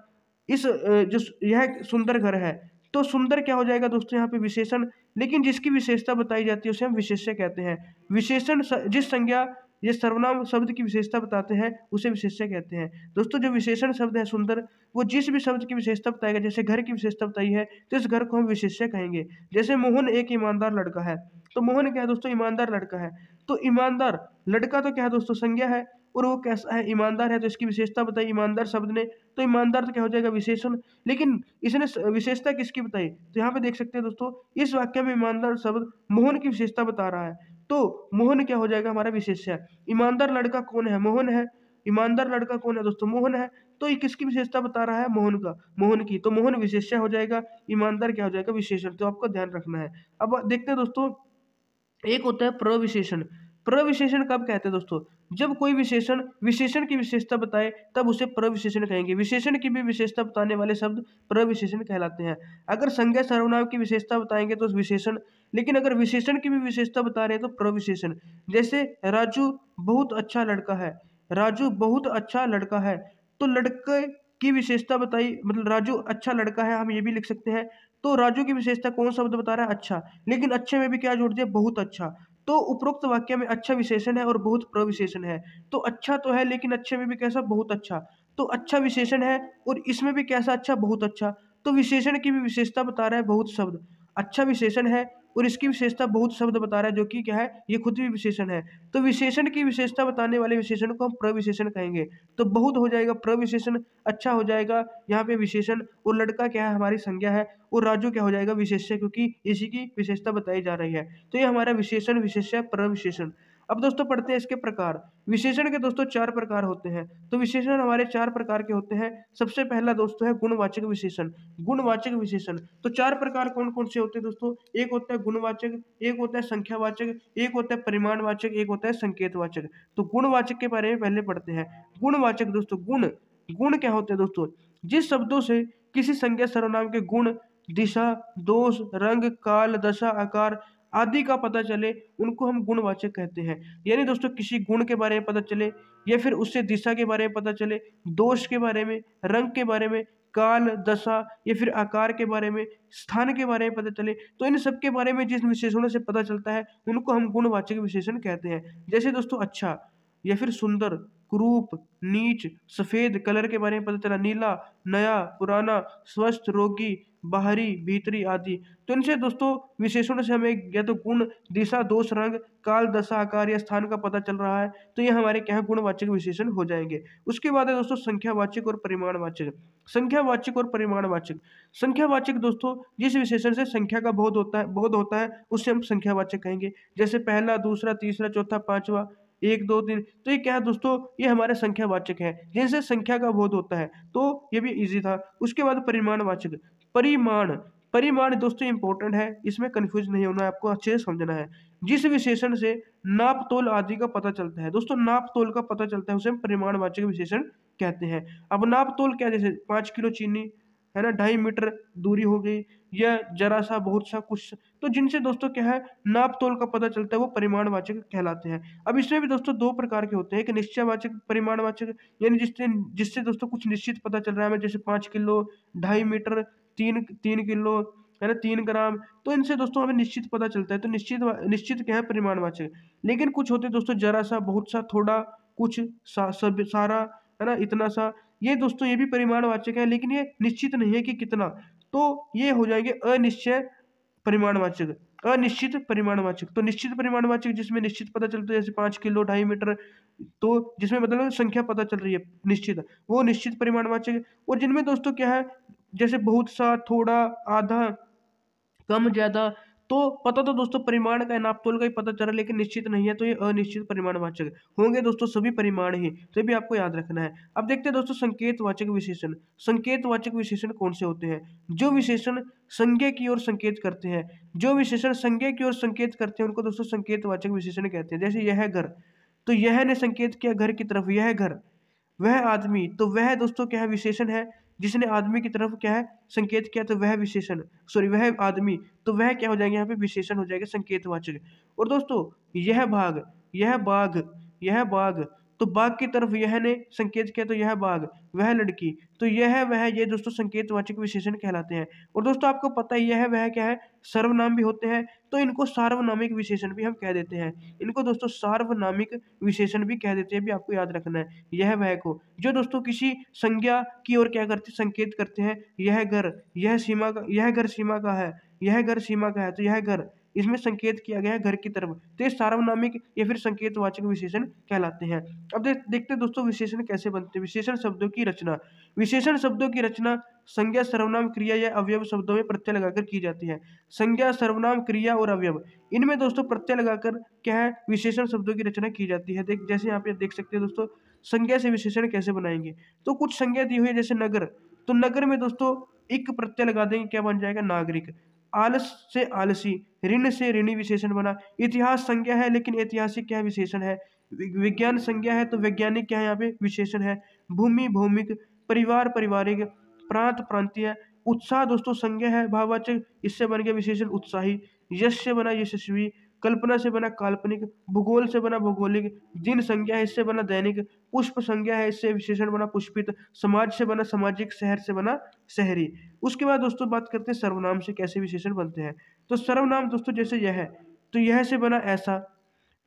जो यह सुंदर घर है, तो सुंदर क्या हो जाएगा दोस्तों, यहाँ पे विशेषण। लेकिन जिसकी विशेषता बताई जाती है उसे हम विशेष्य कहते हैं। विशेषण जिस संज्ञा ये सर्वनाम शब्द की विशेषता बताते हैं उसे विशेष्य कहते हैं। दोस्तों जो विशेषण शब्द है सुंदर, वो जिस भी शब्द की विशेषता बताएगा, जैसे घर की विशेषता बताई है तो इस घर को हम विशेष्य कहेंगे। जैसे मोहन एक ईमानदार लड़का है, तो मोहन क्या है दोस्तों, ईमानदार लड़का है। तो ईमानदार लड़का तो क्या है दोस्तों संज्ञा है, और वो कैसा है ईमानदार है, तो इसकी विशेषता बताई ईमानदार शब्द ने, तो ईमानदार तो क्या हो जाएगा विशेषण। लेकिन इसने विशेषता किसकी बताई, तो यहाँ पे देख सकते हैं दोस्तों इस वाक्य में ईमानदार शब्द मोहन की विशेषता बता रहा है, तो मोहन क्या हो जाएगा हमारा विशेष्य। ईमानदार लड़का कौन है, मोहन है। ईमानदार लड़का कौन है दोस्तों, मोहन है। तो ये किसकी विशेषता बता रहा है, मोहन का, मोहन की, तो मोहन विशेष्य हो जाएगा, ईमानदार क्या हो जाएगा विशेषण, तो आपको ध्यान रखना है। अब देखते हैं दोस्तों एक होता है प्रविशेषण। प्रविशेषण कब कहते हैं दोस्तों, जब कोई विशेषण विशेषण की विशेषता बताए तब उसे प्रविशेषण कहेंगे। विशेषण की भी विशेषता बताने वाले शब्द प्रविशेषण कहलाते हैं। अगर संज्ञा सर्वनाम की विशेषता बताएंगे तो विशेषण, लेकिन अगर विशेषण की भी विशेषता बता रहे हैं तो प्रविशेषण। जैसे राजू बहुत अच्छा लड़का है, राजू बहुत अच्छा लड़का है, तो लड़के की विशेषता बताई, मतलब राजू अच्छा लड़का है, हम ये भी लिख सकते हैं। तो राजू की विशेषता कौन शब्द बता रहा है, अच्छा, लेकिन अच्छे में भी क्या जोड़ दिया, बहुत अच्छा। तो उपरोक्त वाक्य में अच्छा विशेषण है और बहुत प्रविशेषण है। तो अच्छा तो है, लेकिन अच्छे में भी कैसा, बहुत अच्छा। तो अच्छा विशेषण है और इसमें भी कैसा, अच्छा, बहुत अच्छा। तो विशेषण की भी विशेषता बता रहा है बहुत शब्द, अच्छा विशेषण है और इसकी विशेषता बहुत शब्द बता रहा है, जो कि क्या है, ये खुद भी विशेषण है। तो विशेषण की विशेषता बताने वाले विशेषण को हम प्रविशेषण कहेंगे। तो बहुत हो जाएगा प्रविशेषण, अच्छा हो जाएगा यहाँ पे विशेषण, और लड़का क्या है, हमारी संज्ञा है, और राजू क्या हो जाएगा विशेष्य, क्योंकि इसी की विशेषता बताई जा रही है। तो ये हमारा विशेषण, विशेष्य, प्रविशेषण। अब दोस्तों पढ़ते हैं इसके प्रकार। विशेषण के दोस्तों 4 प्रकार होते हैं। तो विशेषण हमारे 4 प्रकार के होते हैं। सबसे पहला दोस्तों है गुणवाचक विशेषण। गुणवाचक विशेषण तो 4 प्रकार कौन कौन से होते हैं दोस्तों, एक होता है गुणवाचक, एक होता है संख्यावाचक, एक होता है परिमाणवाचक, एक होता है संकेतवाचक। तो गुणवाचक के बारे में पहले पढ़ते हैं। गुणवाचक दोस्तों, गुण, गुण क्या होते हैं दोस्तों, जिस शब्दों से किसी संज्ञा सर्वनाम के गुण, दिशा, दोष, रंग, काल, दशा, आकार आदि का पता चले उनको हम गुणवाचक कहते हैं। यानी दोस्तों किसी गुण के बारे में पता चले, या फिर उससे दिशा के बारे में पता चले, दोष के बारे में, रंग के बारे में, काल, दशा, या फिर आकार के बारे में, स्थान के बारे में पता चले, तो इन सब के बारे में जिन विशेषणों से पता चलता है उनको हम गुणवाचक विशेषण कहते हैं। जैसे दोस्तों अच्छा, या फिर सुंदर, कुरूप, नीच, सफेद कलर के बारे में पता चला, नीला, नया, पुराना, स्वस्थ, रोगी, बाहरी, भीतरी आदि। तो इनसे दोस्तों विशेषणों से हमें या तो गुण, दिशा, दोष, रंग, काल, दशा, आकार या स्थान का पता चल रहा है, तो ये हमारे क्या है, गुणवाचक विशेषण हो जाएंगे। उसके बाद है दोस्तों संख्यावाचक और परिमाणवाचक। संख्यावाचक और परिमाणवाचक। संख्यावाचक दोस्तों जिस विशेषण से संख्या का बोध होता है उससे हम संख्यावाचक कहेंगे। जैसे पहला, दूसरा, तीसरा, चौथा, पांचवा, 1, 2, 3, तो ये क्या है दोस्तों, ये हमारे संख्यावाचक है जिनसे संख्या का बोध होता है। तो ये भी इजी था। उसके बाद परिमाणवाचक। परिमाण, परिमाण दोस्तों इंपॉर्टेंट है, इसमें कंफ्यूज नहीं होना है, आपको अच्छे से समझना है। जिस विशेषण से नाप तोल आदि का पता चलता है दोस्तों, नाप तोल का पता चलता है उसे हम परिमाणवाचक विशेषण कहते हैं। अब नाप तोल क्या, जैसे 5 किलो चीनी है ना, 2.5 मीटर दूरी हो गई, या जरा सा, बहुत सा, कुछ, तो जिनसे दोस्तों क्या है नाप तोल का पता चलता है वो परिमाणवाचक कहलाते हैं। अब इसमें भी दोस्तों 2 प्रकार के होते हैं, एक निश्चयवाचक परिमाणवाचक, यानी जिससे जिससे दोस्तों कुछ निश्चित पता चल रहा है हमें, जैसे 5 किलो, 2.5 मीटर, 3 किलो, है ना, 3 ग्राम, तो इनसे दोस्तों हमें निश्चित पता चलता है। तो निश्चित क्या है, परिमाणवाचक। लेकिन कुछ होते हैं दोस्तों जरा सा, बहुत सा, थोड़ा, कुछ, सब, सारा, है ना, इतना सा, ये दोस्तों ये भी परिमाणवाचक है, लेकिन ये निश्चित नहीं है कि कितना, तो ये हो जाएंगे अनिश्चय परिमाणवाचक, अनिश्चित परिमाणवाचक। तो निश्चित परिमाणवाचक जिसमें निश्चित पता चलता है, जैसे 5 किलो, 2.5 मीटर, तो जिसमें मतलब संख्या पता चल रही है निश्चित, वो निश्चित परिमाणवाचक। और जिनमें दोस्तों क्या है, जैसे बहुत सा, थोड़ा, आधा, कम, ज्यादा, तो पता तो दोस्तों परिमाण का, नापतोल का ही पता चल रहा है, लेकिन निश्चित नहीं है, तो ये अनिश्चित परिमाणवाचक होंगे दोस्तों, सभी परिमाण ही, तो ये भी आपको याद रखना है। अब देखते हैं दोस्तों संकेतवाचक विशेषण। संकेतवाचक विशेषण कौन से होते हैं, जो विशेषण संज्ञा की ओर संकेत करते हैं, जो विशेषण संज्ञा की ओर संकेत करते हैं उनको दोस्तों संकेतवाचक विशेषण कहते हैं। जैसे यह घर, तो यह ने संकेत किया घर की तरफ, यह घर। वह आदमी, तो वह दोस्तों क्या है, विशेषण है, जिसने आदमी की तरफ क्या है संकेत किया, तो वह विशेषण, सॉरी वह आदमी, तो वह क्या हो जाएंगे यहाँ पे, विशेषण हो जाएगा, संकेतवाचक। और दोस्तों यह भाग, यह बाग, यह बाग, तो बाग की तरफ यह ने संकेत किया, तो यह बाग। वह लड़की, तो यह वह, ये दोस्तों संकेतवाचक विशेषण कहलाते हैं। और दोस्तों आपको पता है यह वह क्या है, सर्वनाम भी होते हैं, तो इनको सार्वनामिक विशेषण भी हम कह देते हैं। इनको दोस्तों सार्वनामिक विशेषण भी कह देते हैं, भी आपको याद रखना है। यह वह को जो दोस्तों किसी संज्ञा की ओर क्या करते, संकेत करते हैं। यह घर, यह सीमा का, यह घर सीमा का है, यह घर सीमा का है, तो यह घर, इसमें संकेत किया गया है घर की तरफ, तो ये सार्वनामिक या फिर संकेतवाचक विशेषण कहलाते हैं। अब देखते हैं दोस्तों विशेषण कैसे बनते हैं। विशेषण शब्दों की रचना। विशेषण शब्दों की रचना संज्ञा, सर्वनाम, क्रिया या अवयव शब्दों में प्रत्यय लगाकर की जाती है। संज्ञा, सर्वनाम, क्रिया और अवयव, इनमें दोस्तों प्रत्यय लगाकर क्या है, विशेषण शब्दों की रचना की जाती है। जैसे यहाँ पे देख सकते हैं दोस्तों, संज्ञा से विशेषण कैसे बनाएंगे। तो कुछ संज्ञा दी हुई है, जैसे नगर, तो नगर में दोस्तों एक प्रत्यय लगा देंगे, क्या बन जाएगा, नागरिक। आलस से आलसी, ऋण से ऋणी विशेषण बना। इतिहास संज्ञा है, लेकिन ऐतिहासिक क्या है, विशेषण है। विज्ञान संज्ञा है, तो वैज्ञानिक क्या है यहाँ पे, विशेषण है। भूमि भौमिक, परिवार पारिवारिक, प्रांत प्रांतीय। उत्साह दोस्तों संज्ञा है, भाववाचक, इससे बन गया विशेषण उत्साही। यश से बना यशस्वी, कल्पना से बना काल्पनिक, भूगोल से बना भौगोलिक, दिन संज्ञा है, इससे बना दैनिक, पुष्प संज्ञा है, इससे विशेषण बना पुष्पित, समाज से बना सामाजिक, शहर से बना शहरी। उसके बाद दोस्तों बात करते हैं सर्वनाम से कैसे विशेषण बनते हैं। तो सर्वनाम दोस्तों जैसे यह है, तो यह से बना ऐसा,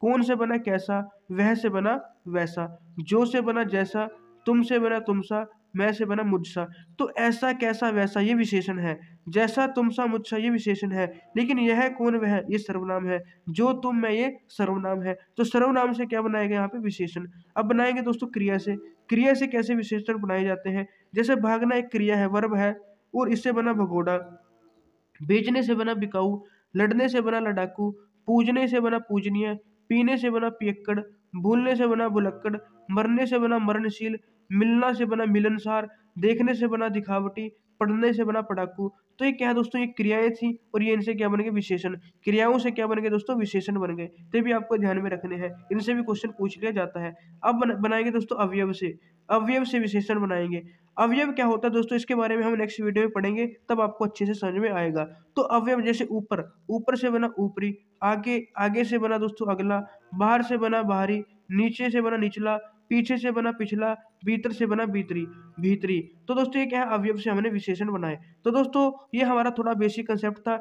कौन से बना कैसा, वह से बना वैसा, जो से बना जैसा, तुम से बना तुमसा, मैं से बना मुझसा। तो ऐसा कैसा वैसा ये विशेषण है, जैसा तुमसा मुझसा ये विशेषण है, लेकिन यह कौन वह ये सर्वनाम है, जो तुम मैं ये सर्वनाम है। तो सर्वनाम से क्या बनाएगा यहाँ पे, विशेषण। अब बनाएंगे दोस्तों क्रिया से। क्रिया से कैसे विशेषण बनाए जाते हैं। जैसे भागना एक क्रिया है, वर्ब है, और इससे बना भगोड़ा। बेचने से बना बिकाऊ, लड़ने से बना लड़ाकू, पूजने से बना पूजनीय, पीने से बना पियक्कड़, भूलने से बना भुलक्कड़, मरने से बना मरणशील, मिलना से बना मिलनसार, देखने से बना दिखावटी, पढ़ने से बना पढ़ाकू। तो ये क्या है दोस्तों, ये क्रियाएं थी और ये इनसे क्या बन गए, विशेषण। क्रियाओं से क्या बन गए दोस्तों, विशेषण बन गए। तो ये भी आपको ध्यान में रखने हैं, इनसे भी क्वेश्चन पूछ लिया जाता है। अब बनाएंगे दोस्तों अवयव से। अवयव से विशेषण बनाएंगे। अवयव क्या होता है दोस्तों, इसके बारे में हम नेक्स्ट वीडियो में पढ़ेंगे, तब आपको अच्छे से समझ में आएगा। तो अवयव जैसे ऊपर, ऊपर से बना ऊपरी, आगे, आगे से बना दोस्तों अगला, बाहर से बना बाहरी, नीचे से बना निचला, पीछे से बना पिछला, भीतर से बना भीतरी, भीतरी। तो दोस्तों ये क्या है, अवयव से हमने विशेषण बनाए। तो दोस्तों ये हमारा थोड़ा बेसिक कंसेप्ट था।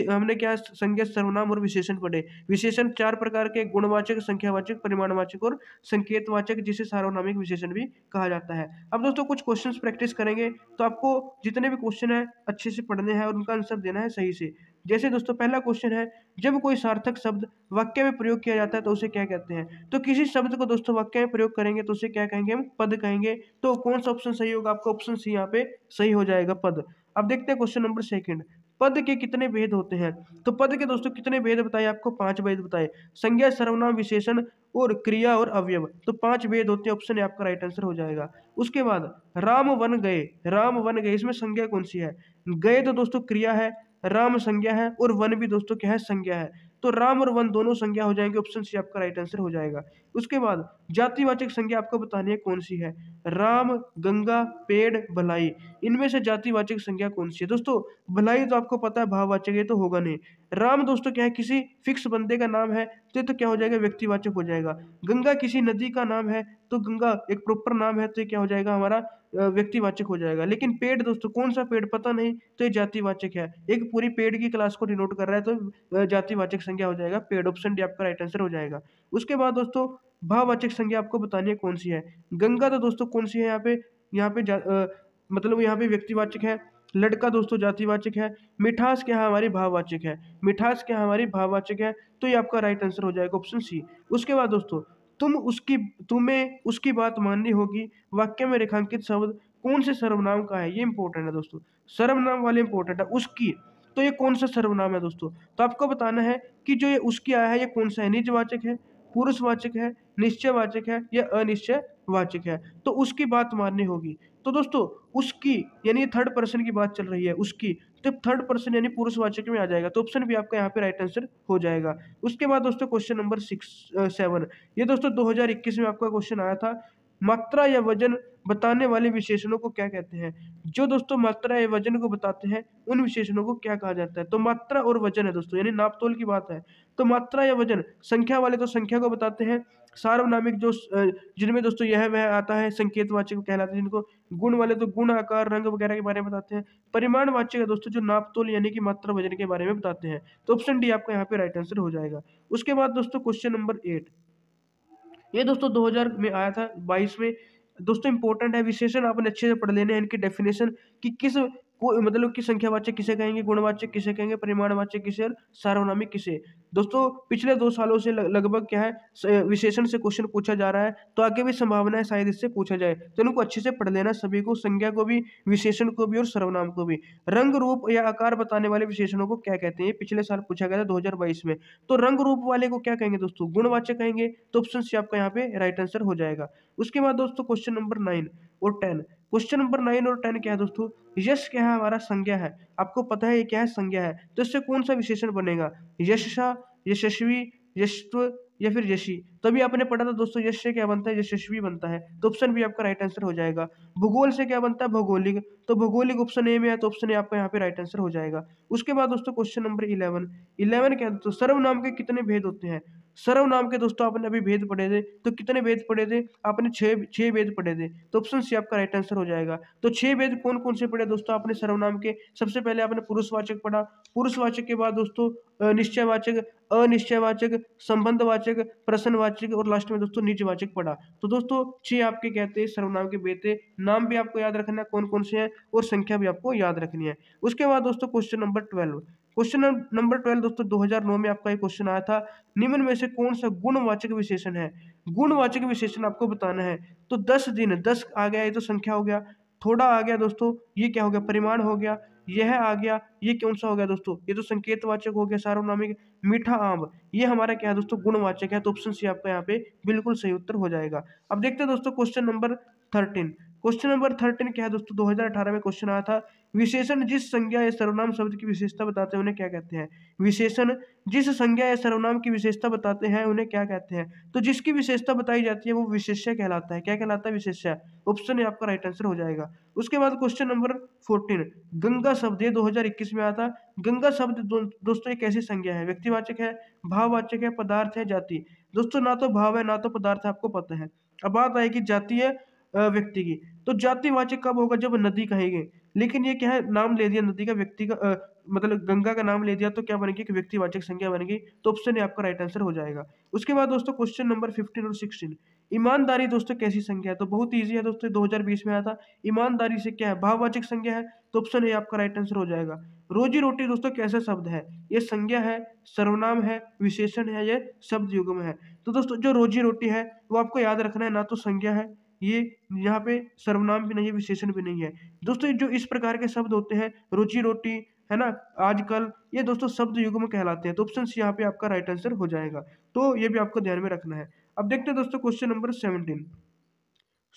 हमने क्या, संज्ञा, सर्वनाम और विशेषण पढ़े। विशेषण 4 प्रकार के, गुणवाचक, संख्यावाचक, परिमाणवाचक और संकेतवाचक, जिसे सार्वनामिक विशेषण भी कहा जाता है। अब दोस्तों कुछ क्वेश्चंस प्रैक्टिस करेंगे, तो आपको जितने भी क्वेश्चन है अच्छे से पढ़ने हैं और उनका आंसर देना है सही से। जैसे दोस्तों पहला क्वेश्चन है, जब कोई सार्थक शब्द वाक्य में प्रयोग किया जाता है तो उसे क्या कहते हैं। तो किसी शब्द को दोस्तों वाक्य में प्रयोग करेंगे तो उसे क्या कहेंगे, हम पद कहेंगे। तो कौन सा ऑप्शन सही होगा, आपका ऑप्शन सी यहाँ पे सही हो जाएगा, पद। अब देखते हैं क्वेश्चन नंबर 2, पद के कितने भेद होते हैं। तो पद के दोस्तों कितने भेद बताए, आपको 5 भेद बताए। संज्ञा, सर्वनाम, विशेषण और क्रिया और अवयव, तो 5 भेद होते हैं। ऑप्शन आपका राइट आंसर हो जाएगा। उसके बाद राम वन गए, राम वन गए, इसमें संज्ञा कौन सी है। गए तो दोस्तों क्रिया है, राम संज्ञा है और वन भी दोस्तों क्या है, संज्ञा है। तो राम और वन दोनों संज्ञा हो जाएंगे, ऑप्शन सी आपका राइट आंसर हो जाएगा। उसके बाद जातिवाचक संज्ञा आपको बतानी है कौन सी है। राम, गंगा, पेड़, भलाई, इनमें से जातिवाचक संज्ञा कौन सी है। दोस्तों भलाई तो आपको पता है भाववाचक, ये तो होगा नहीं। राम दोस्तों क्या है, किसी फिक्स बंदे का नाम है, तो ये तो क्या हो जाएगा, व्यक्तिवाचक हो जाएगा। गंगा किसी नदी का नाम है, तो गंगा एक प्रॉपर नाम है, तो ये क्या हो जाएगा, हमारा व्यक्तिवाचक हो जाएगा। लेकिन पेड़ दोस्तों कौन सा पेड़ पता नहीं, तो ये जातिवाचक है। एक पूरी पेड़ की क्लास को डिनोट कर रहा है, तो जातिवाचक संज्ञा हो जाएगा पेड़। ऑप्शन डी आपका राइट आंसर हो जाएगा। उसके बाद दोस्तों भाववाचक संज्ञा आपको बतानी है कौन सी है। गंगा तो दोस्तों कौन सी है, यहाँ पे मतलब यहाँ पे व्यक्तिवाचक है। लड़का दोस्तों जातिवाचक है। मिठास क्या है, हमारी भाववाचक है। मिठास क्या है, हमारी भाववाचक है। तो ये आपका राइट आंसर हो जाएगा, ऑप्शन सी। उसके बाद दोस्तों तुम्हें उसकी बात माननी होगी, वाक्य में रेखांकित शब्द कौन से सर्वनाम का है, ये इंपॉर्टेंट है दोस्तों। सर्वनाम वाले इंपॉर्टेंट है। उसकी, तो ये कौन सा सर्वनाम है दोस्तों। तो आपको बताना है कि जो ये उसकी आया है, ये कौन सा है, निजवाचक है, पुरुषवाचक है, निश्चयवाचक है या अनिश्चयवाचक है। तो उसकी बात माननी होगी। तो दोस्तों उसकी यानी थर्ड पर्सन की बात चल रही है, उसकी, तो थर्ड पर्सन यानी पुरुषवाचक में आ जाएगा। तो ऑप्शन भी आपका यहाँ पे राइट आंसर हो जाएगा। उसके बाद दोस्तों क्वेश्चन नंबर 7, ये दोस्तों 2021 में आपका क्वेश्चन आया था। मात्रा या वजन बताने वाले विशेषणों को क्या कहते हैं। जो दोस्तों मात्रा या वजन को बताते हैं उन विशेषणों को क्या कहा जाता है। तो मात्रा और वजन है दोस्तों, यानी नापतोल की बात है। तो मात्रा या वजन, संख्या वाले तो संख्या को बताते हैं। सार्वनामिक जो जिनमें दोस्तों यह वह आता है, संकेतवाचक कहलाते हैं जिनको। गुण वाले तो गुण, आकार, रंग वगैरह के बारे में बताते हैं। परिमाणवाचक है दोस्तों जो नापतोल यानी कि मात्रा वजन के बारे में बताते हैं। तो ऑप्शन डी आपका यहाँ पे राइट आंसर हो जाएगा। उसके बाद दोस्तों क्वेश्चन नंबर 8, ये दोस्तों 2000 में आया था, 22 में। दोस्तों इंपॉर्टेंट है, विशेषण आपने अच्छे से पढ़ लेने हैं, इनकी डेफिनेशन कि किस को मतलब कि संख्यावाचक किसे कहेंगे, गुणवाचक किसे कहेंगे, परिमाणवाचक किसे और सार्वनामिक किसे। दोस्तों पिछले 2 सालों से लगभग क्या है विशेषण से क्वेश्चन पूछा जा रहा है, तो आगे भी संभावना है शायद इससे पूछा जाए, तो इनको अच्छे से पढ़ लेना सभी को, संज्ञा को भी, विशेषण को भी और सर्वनाम को भी। रंग रूप या आकार बताने वाले विशेषणों को क्या कहते हैं, ये पिछले साल पूछा गया था 2022 में। तो रंग रूप वाले को क्या कहेंगे दोस्तों, गुणवाचक कहेंगे, तो ऑप्शन सी आपका यहाँ पे राइट आंसर हो जाएगा। उसके बाद दोस्तों क्वेश्चन नंबर 9 और 10, क्वेश्चन नंबर 9 और 10 क्या है दोस्तों, यश क्या है, हमारा संज्ञा है, आपको पता है ये क्या है, संज्ञा है, तो इससे कौन सा विशेषण बनेगा, यशसा, यशस्वी, यशस्व या फिर यशी। तभी आपने पढ़ा था दोस्तों यश से क्या बनता है, यशस्वी बनता है, तो ऑप्शन बी आपका राइट आंसर हो जाएगा। भूगोल से क्या बनता है, भौगोलिक, तो भौगोलिक ऑप्शन ए में है, तो ऑप्शन ए आपका यहाँ पे राइट आंसर हो जाएगा। उसके बाद दोस्तों क्वेश्चन नंबर 11 क्या है दोस्तों, सर्वनाम के कितने भेद होते हैं। सर्वनाम के दोस्तों आपने अभी भेद पढ़े थे, तो कितने भेद पढ़े थे आपने, छह भेद पढ़े थे, तो ऑप्शन सी आपका राइट आंसर हो जाएगा। तो 6 भेद कौन कौन से पढ़े दोस्तों आपने सर्वनाम के, सबसे पहले आपने पुरुषवाचक पढ़ा, पुरुषवाचक के बाद दोस्तों निश्चयवाचक, अनिश्चयवाचक, संबंधवाचक, प्रश्नवाचक और लास्ट में दोस्तों निजवाचक पढ़ा। तो दोस्तों 6 आपके कहते हैं सर्वनाम के भेद थे, नाम भी आपको याद रखना है कौन कौन से हैं और संख्या भी आपको याद रखनी है। उसके बाद दोस्तों क्वेश्चन नंबर 12, क्वेश्चन नंबर 12 दोस्तों 2009 में आपका एक क्वेश्चन आया था, निम्न में से कौन सा गुणवाचक विशेषण है, गुणवाचक विशेषण आपको बताना है। तो 10 दिन, 10 आ गया, ये तो संख्या हो गया, थोड़ा आ गया दोस्तों, ये क्या हो गया, परिमाण हो गया, यह आ गया, ये कौन सा हो गया दोस्तों, ये तो संकेतवाचक हो गया, सार्वनामिक, मीठा आम, ये हमारा क्या है दोस्तों, गुणवाचक है, तो ऑप्शन सी आपका यहाँ पे बिल्कुल सही उत्तर हो जाएगा। अब देखते हैं दोस्तों क्वेश्चन नंबर 13, क्वेश्चन नंबर 13 क्या है दोस्तों, 2018 में क्वेश्चन आया था, विशेषण जिस संज्ञा या सर्वनाम शब्द की विशेषता बताते हैं उन्हें क्या कहते हैं। विशेषण जिस संज्ञा या सर्वनाम की विशेषता बताते हैं उन्हें क्या कहते हैं। तो जिसकी विशेषता बताई जाती है वो विशेष्य कहलाता है, क्या कहलाता है, विशेष्य, ऑप्शन ए आपका राइट आंसर हो जाएगा। उसके बाद क्वेश्चन नंबर 14, गंगा शब्द, ये 2021 में आया था, गंगा शब्द दोस्तों एक ऐसी संज्ञा है, व्यक्तिवाचक है, भाववाचक है, पदार्थ है, जाति। दोस्तों ना तो भाव है ना तो पदार्थ है, आपको पता है। अब बात आएगी जाति है व्यक्ति की, तो जातिवाचक कब होगा, जब नदी कहेंगे, लेकिन ये क्या है, नाम ले दिया नदी का, व्यक्ति का मतलब गंगा का नाम ले दिया, तो क्या बनेगी कि व्यक्तिवाचक संज्ञा बनेगी, तो ऑप्शन ए आपका राइट आंसर हो जाएगा। उसके बाद दोस्तों क्वेश्चन नंबर 15 और 16, ईमानदारी दोस्तों कैसी संज्ञा है, तो बहुत ईजी है दोस्तों, 2020 में आया था, ईमानदारी से क्या है, भाववाचक संज्ञा है, तो ऑप्शन ए आपका राइट आंसर हो जाएगा। रोजी रोटी दोस्तों कैसा शब्द है, ये संज्ञा है, सर्वनाम है, विशेषण है, ये शब्द युग्म है। तो दोस्तों जो रोजी रोटी है वो आपको याद रखना है, ना तो संज्ञा है ये, यहाँ पे सर्वनाम भी नहीं है, विशेषण भी नहीं है। दोस्तों जो इस प्रकार के शब्द होते हैं, रोजी रोटी है ना, आजकल, ये दोस्तों शब्द युग्म कहलाते हैं, तो ऑप्शन सी यहाँ पे आपका राइट आंसर हो जाएगा। तो ये भी आपको ध्यान में रखना है। अब देखते हैं दोस्तों क्वेश्चन नंबर 17,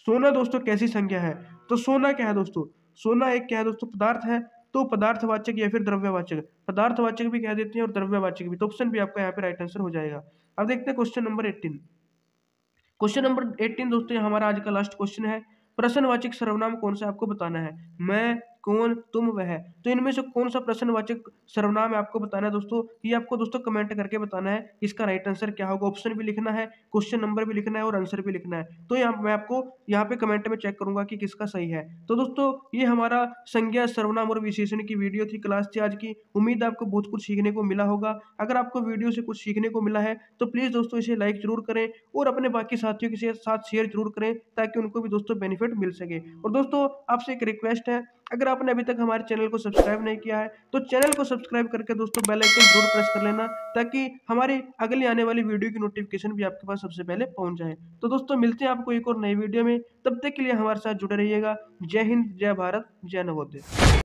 सोना दोस्तों कैसी संज्ञा है। तो सोना क्या है दोस्तों, सोना एक क्या है दोस्तों, पदार्थ है, तो पदार्थवाचक या फिर द्रव्यवाचक, पदार्थवाचक भी कह देते हैं और द्रव्यवाचक भी, तो ऑप्शन भी आपका यहाँ पे राइट आंसर हो जाएगा। अब देखते हैं क्वेश्चन नंबर 18, क्वेश्चन नंबर 18 दोस्तों हमारा आज का लास्ट क्वेश्चन है, प्रश्नवाचक सर्वनाम कौन सा आपको बताना है, मैं, कौन, तुम, वह, तो इनमें से कौन सा प्रश्नवाचक सर्वनाम है आपको बताना है दोस्तों, ये आपको दोस्तों कमेंट करके बताना है, इसका राइट आंसर क्या होगा, ऑप्शन भी लिखना है, क्वेश्चन नंबर भी लिखना है और आंसर भी लिखना है। तो यहाँ मैं आपको यहाँ पे कमेंट में चेक करूंगा कि किसका सही है। तो दोस्तों ये हमारा संज्ञा, सर्वनाम और विशेषण की वीडियो थी, क्लास थी आज की, उम्मीद है आपको बहुत कुछ सीखने को मिला होगा। अगर आपको वीडियो से कुछ सीखने को मिला है तो प्लीज़ दोस्तों इसे लाइक जरूर करें और अपने बाकी साथियों के साथ शेयर जरूर करें, ताकि उनको भी दोस्तों बेनिफिट मिल सके। और दोस्तों आपसे एक रिक्वेस्ट है, अगर आपने अभी तक हमारे चैनल को सब्सक्राइब नहीं किया है तो चैनल को सब्सक्राइब करके दोस्तों बेल आइकन जरूर प्रेस कर लेना, ताकि हमारी अगली आने वाली वीडियो की नोटिफिकेशन भी आपके पास सबसे पहले पहुंच जाए। तो दोस्तों मिलते हैं आपको एक और नई वीडियो में, तब तक के लिए हमारे साथ जुड़े रहिएगा। जय हिंद, जय भारत, जय नवोदय।